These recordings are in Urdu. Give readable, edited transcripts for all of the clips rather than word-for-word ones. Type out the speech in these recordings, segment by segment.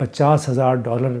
$50,000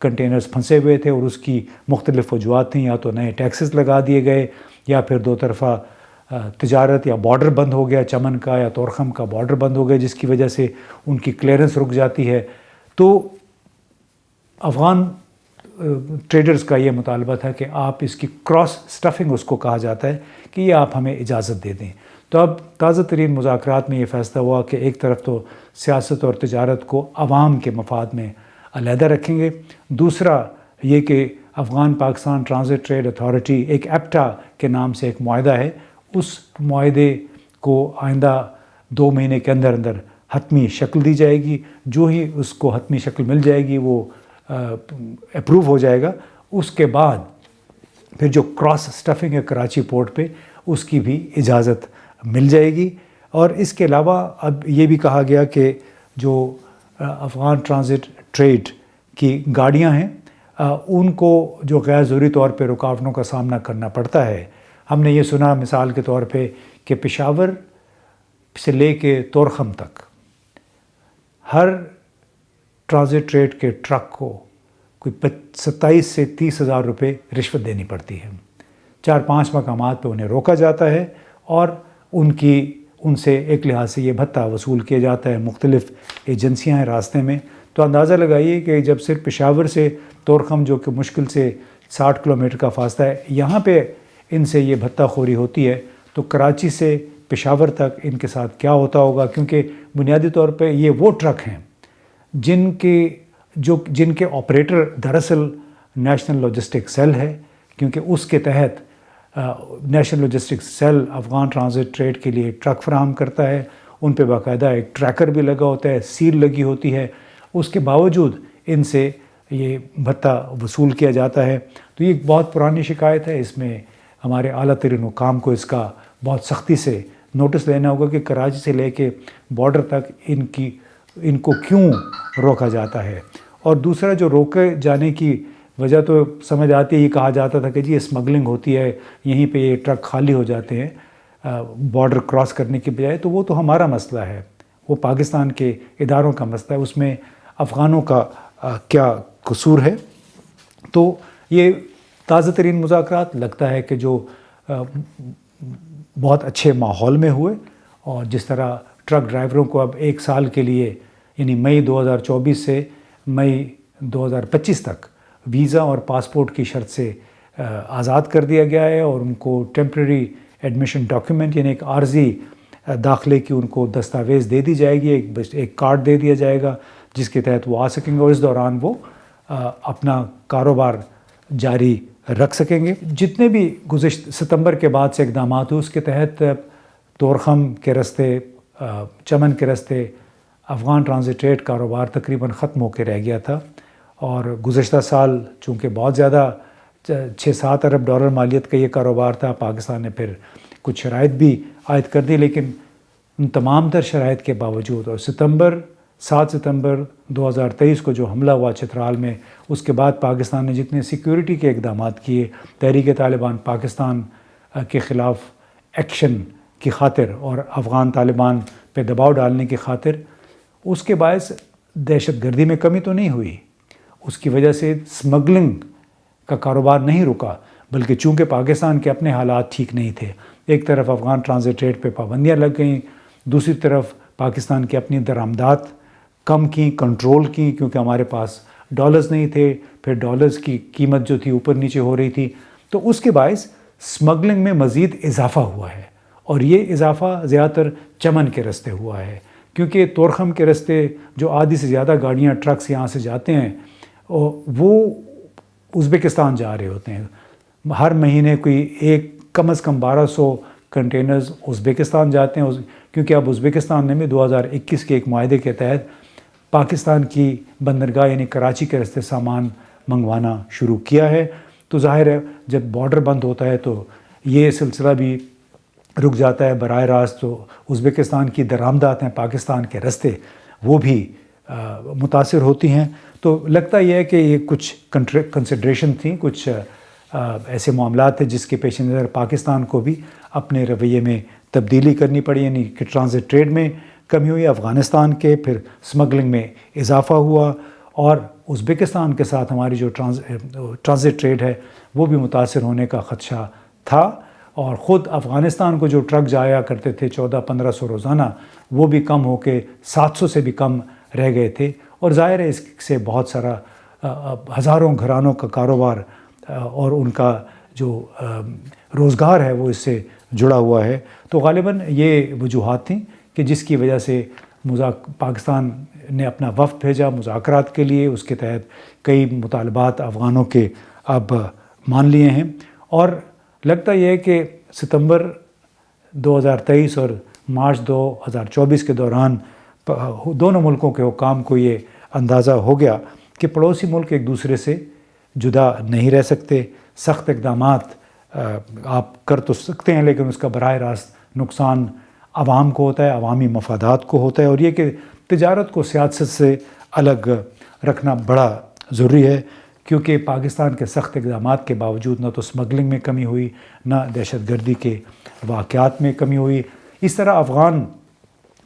کنٹینرز پھنسے ہوئے تھے اور اس کی مختلف وجوہات تھیں، یا تو نئے ٹیکسز لگا دیے گئے یا پھر دو طرفہ تجارت یا بارڈر بند ہو گیا، چمن کا یا طورخم کا بارڈر بند ہو گیا، جس کی وجہ سے ان کی کلیئرنس رک جاتی ہے۔ تو افغان ٹریڈرز کا یہ مطالبہ تھا کہ آپ اس کی کراس سٹفنگ اس کو کہا جاتا ہے کہ یہ آپ ہمیں اجازت دے دیں۔ تو اب تازہ ترین مذاکرات میں یہ فیصلہ ہوا کہ ایک طرف تو سیاست اور تجارت کو عوام کے مفاد میں علیحدہ رکھیں گے، دوسرا یہ کہ Afghan Pakistan transit trade authority ایک ایپٹا کے نام سے ایک معاہدہ ہے، اس معاہدے کو آئندہ 2 مہینے کے اندر اندر حتمی شکل دی جائے گی۔ جو ہی اس کو حتمی شکل مل جائے گی وہ اپروو ہو جائے گا، اس کے بعد پھر جو کراس سٹفنگ ہے کراچی پورٹ پہ اس کی بھی اجازت مل جائے گی۔ اور اس کے علاوہ اب یہ بھی کہا گیا کہ جو افغان ٹرانزٹ ٹریڈ کی گاڑیاں ہیں ان کو جو غیر ضروری طور پہ رکاوٹوں کا سامنا کرنا پڑتا ہے، ہم نے یہ سنا مثال کے طور پہ کہ پشاور سے لے کے طورخم تک ہر ٹرانزٹ ٹریڈ کے ٹرک کو کوئی 27 سے 30 ہزار روپے رشوت دینی پڑتی ہے۔ 4-5 مقامات پہ انہیں روکا جاتا ہے اور ان سے ایک لحاظ سے یہ بھتہ وصول کیا جاتا ہے۔ مختلف ایجنسیاں ہیں راستے میں، تو اندازہ لگائیے کہ جب صرف پشاور سے طورخم جو کہ مشکل سے 60 کلومیٹر کا فاصلہ ہے، یہاں پہ ان سے یہ بھتہ خوری ہوتی ہے، تو کراچی سے پشاور تک ان کے ساتھ کیا ہوتا ہوگا؟ کیونکہ بنیادی طور پہ یہ وہ ٹرک ہیں جن کے آپریٹر دراصل نیشنل لاجسٹک سیل ہے، کیونکہ اس کے تحت national logistic cell Afghan transit trade کے لیے ٹرک فراہم کرتا ہے، ان پہ باقاعدہ ایک ٹریکر بھی لگا ہوتا ہے، سیل لگی ہوتی ہے، اس کے باوجود ان سے یہ بھتہ وصول کیا جاتا ہے۔ تو یہ ایک بہت پرانی شکایت ہے، اس میں ہمارے اعلیٰ ترین حکام کو اس کا بہت سختی سے نوٹس لینا ہوگا کہ کراچی سے لے کے بارڈر تک ان کو کیوں روکا جاتا ہے۔ اور دوسرا جو روکے جانے کی وجہ تو سمجھ آتی ہے، یہ کہا جاتا تھا کہ جی اسمگلنگ ہوتی ہے، یہیں پہ یہ ٹرک خالی ہو جاتے ہیں بارڈر کراس کرنے کی بجائے، تو وہ تو ہمارا مسئلہ ہے، وہ پاکستان کے اداروں کا مسئلہ ہے، اس میں افغانوں کا کیا قصور ہے؟ تو یہ تازہ ترین مذاکرات لگتا ہے کہ جو بہت اچھے ماحول میں ہوئے، اور جس طرح ٹرک ڈرائیوروں کو اب 1 سال کے لیے یعنی مئی 2024 سے مئی 2025 تک ویزا اور پاسپورٹ کی شرط سے آزاد کر دیا گیا ہے، اور ان کو ٹیمپریری ایڈمیشن ڈاکیومنٹ یعنی ایک عارضی داخلے کی ان کو دستاویز دے دی جائے گی، ایک کارڈ دے دیا جائے گا جس کے تحت وہ آ سکیں گے، اور اس دوران وہ اپنا کاروبار جاری رکھ سکیں گے۔ جتنے بھی گزشتہ ستمبر کے بعد سے اقدامات ہوئے اس کے تحت طورخم کے رستے، چمن کے رستے افغان ٹرانزٹ ٹریڈ کاروبار تقریباً ختم ہو کے رہ گیا تھا، اور گزشتہ سال چونکہ بہت زیادہ 6-7 ارب ڈالر مالیت کا یہ کاروبار تھا، پاکستان نے پھر کچھ شرائط بھی عائد کر دی، لیکن ان تمام تر شرائط کے باوجود اور 7 ستمبر 2023 کو جو حملہ ہوا چترال میں، اس کے بعد پاکستان نے جتنے سیکیورٹی کے اقدامات کیے تحریک طالبان پاکستان کے خلاف ایکشن کی خاطر اور افغان طالبان پہ دباؤ ڈالنے کی خاطر، اس کے باعث دہشت گردی میں کمی تو نہیں ہوئی، اس کی وجہ سے اسمگلنگ کا کاروبار نہیں رکا، بلکہ چونکہ پاکستان کے اپنے حالات ٹھیک نہیں تھے، ایک طرف افغان ٹرانزٹ ٹریڈ پہ پابندیاں لگ گئیں، دوسری طرف پاکستان کی اپنی درآمدات کم کی، کنٹرول کی، کیونکہ ہمارے پاس ڈالرز نہیں تھے، پھر ڈالرز کی قیمت جو تھی اوپر نیچے ہو رہی تھی، تو اس کے باعث اسمگلنگ میں مزید اضافہ ہوا ہے، اور یہ اضافہ زیادہ تر چمن کے رستے ہوا ہے، کیونکہ طورخم کے رستے جو آدھی سے زیادہ گاڑیاں ٹرکس یہاں سے جاتے ہیں وہ ازبکستان جا رہے ہوتے ہیں، ہر مہینے کم از کم 1200 کنٹینرز ازبکستان جاتے ہیں، کیونکہ اب ازبکستان نے بھی 2021 کے ایک معاہدے کے تحت پاکستان کی بندرگاہ یعنی کراچی کے راستے سامان منگوانا شروع کیا ہے، تو ظاہر ہے جب بارڈر بند ہوتا ہے تو یہ سلسلہ بھی رک جاتا ہے براہ راست، تو ازبکستان کی درآمدات ہیں پاکستان کے راستے وہ بھی متاثر ہوتی ہیں۔ تو لگتا یہ ہے کہ یہ کچھ کنسیڈریشن تھیں، کچھ ایسے معاملات تھے جس کے پیش نظر پاکستان کو بھی اپنے رویے میں تبدیلی کرنی پڑی، یعنی کہ ٹرانزٹ ٹریڈ میں کمی ہوئی افغانستان کے، پھر اسمگلنگ میں اضافہ ہوا، اور ازبکستان کے ساتھ ہماری جو ٹرانزٹ ٹریڈ ہے وہ بھی متاثر ہونے کا خدشہ تھا، اور خود افغانستان کو جو ٹرک جایا کرتے تھے 1400-1500 روزانہ، وہ بھی کم ہو کے 700 سے بھی کم رہ گئے تھے، اور ظاہر ہے اس سے بہت سارا ہزاروں گھرانوں کا کاروبار اور ان کا جو روزگار ہے وہ اس سے جڑا ہوا ہے۔ تو غالباً یہ وجوہات تھیں کہ جس کی وجہ سے پاکستان نے اپنا وفد بھیجا مذاکرات کے لیے، اس کے تحت کئی مطالبات افغانوں کے اب مان لیے ہیں، اور لگتا یہ ہے کہ ستمبر 2023 اور مارچ 2024 کے دوران دونوں ملکوں کے حکام کو یہ اندازہ ہو گیا کہ پڑوسی ملک ایک دوسرے سے جدا نہیں رہ سکتے۔ سخت اقدامات آپ کر تو سکتے ہیں، لیکن اس کا براہ راست نقصان عوام کو ہوتا ہے، عوامی مفادات کو ہوتا ہے، اور یہ کہ تجارت کو سیاست سے الگ رکھنا بڑا ضروری ہے، کیونکہ پاکستان کے سخت اقدامات کے باوجود نہ تو اسمگلنگ میں کمی ہوئی، نہ دہشت گردی کے واقعات میں کمی ہوئی۔ اس طرح افغان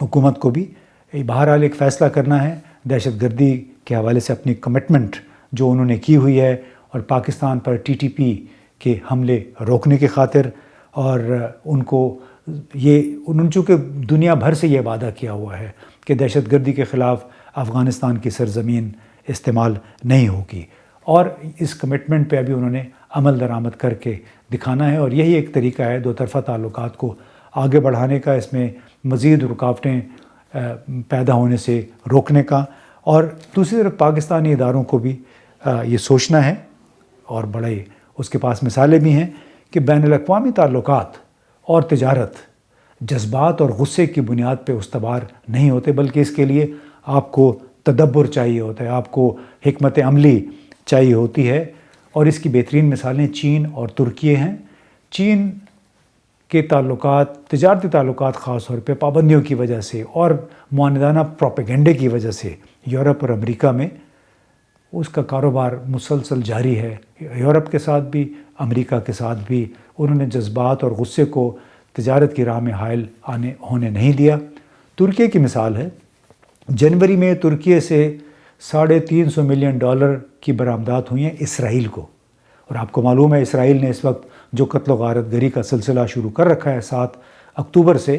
حکومت کو بھی بہرحال ایک فیصلہ کرنا ہے دہشت گردی کے حوالے سے اپنی کمٹمنٹ جو انہوں نے کی ہوئی ہے، اور پاکستان پر TTP کے حملے روکنے کی خاطر، اور انہوں چونکہ دنیا بھر سے یہ وعدہ کیا ہوا ہے کہ دہشت گردی کے خلاف افغانستان کی سرزمین استعمال نہیں ہوگی، اور اس کمٹمنٹ پہ ابھی انہوں نے عمل درآمد کر کے دکھانا ہے، اور یہی ایک طریقہ ہے دو طرفہ تعلقات کو آگے بڑھانے کا، اس میں مزید رکاوٹیں پیدا ہونے سے روکنے کا، اور دوسری طرف پاکستانی اداروں کو بھی یہ سوچنا ہے، اور بڑے اس کے پاس مثالیں بھی ہیں کہ بین الاقوامی تعلقات اور تجارت جذبات اور غصے کی بنیاد پہ استوار نہیں ہوتے، بلکہ اس کے لیے آپ کو تدبر چاہیے ہوتا ہے، آپ کو حکمت عملی چاہیے ہوتی ہے، اور اس کی بہترین مثالیں چین اور ترکیے ہیں۔ چین کے تعلقات، تجارتی تعلقات خاص طور پہ پابندیوں کی وجہ سے اور معاندانہ پروپیگنڈے کی وجہ سے یورپ اور امریکہ میں اس کا کاروبار مسلسل جاری ہے۔ یورپ کے ساتھ بھی، امریکہ کے ساتھ بھی انہوں نے جذبات اور غصے کو تجارت کی راہ میں حائل ہونے نہیں دیا۔ ترکیے کی مثال ہے، جنوری میں ترکیے سے $350 ملین کی برآمدات ہوئی ہیں اسرائیل کو، اور آپ کو معلوم ہے اسرائیل نے اس وقت جو قتل و غارت گری کا سلسلہ شروع کر رکھا ہے 7 اکتوبر سے،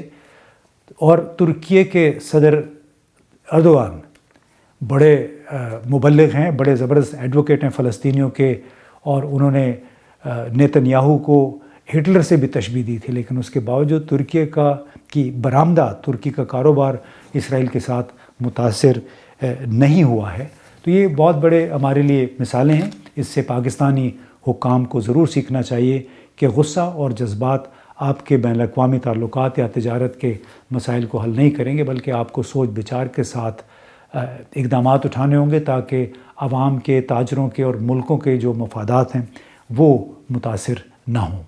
اور ترکیے کے صدر اردوغان بڑے مبلغ ہیں، بڑے زبردست ایڈوکیٹ ہیں فلسطینیوں کے، اور انہوں نے نیتن یاہو کو ہٹلر سے بھی تشبیہ دی تھی، لیکن اس کے باوجود ترکیے کی برآمدات، ترکی کا کاروبار اسرائیل کے ساتھ متاثر نہیں ہوا ہے۔ تو یہ بہت بڑے ہمارے لیے مثالیں ہیں، اس سے پاکستانی حکام کو ضرور سیکھنا چاہیے کہ غصہ اور جذبات آپ کے بین الاقوامی تعلقات یا تجارت کے مسائل کو حل نہیں کریں گے، بلکہ آپ کو سوچ بچار کے ساتھ اقدامات اٹھانے ہوں گے تاکہ عوام کے، تاجروں کے اور ملکوں کے جو مفادات ہیں وہ متاثر نہ ہوں۔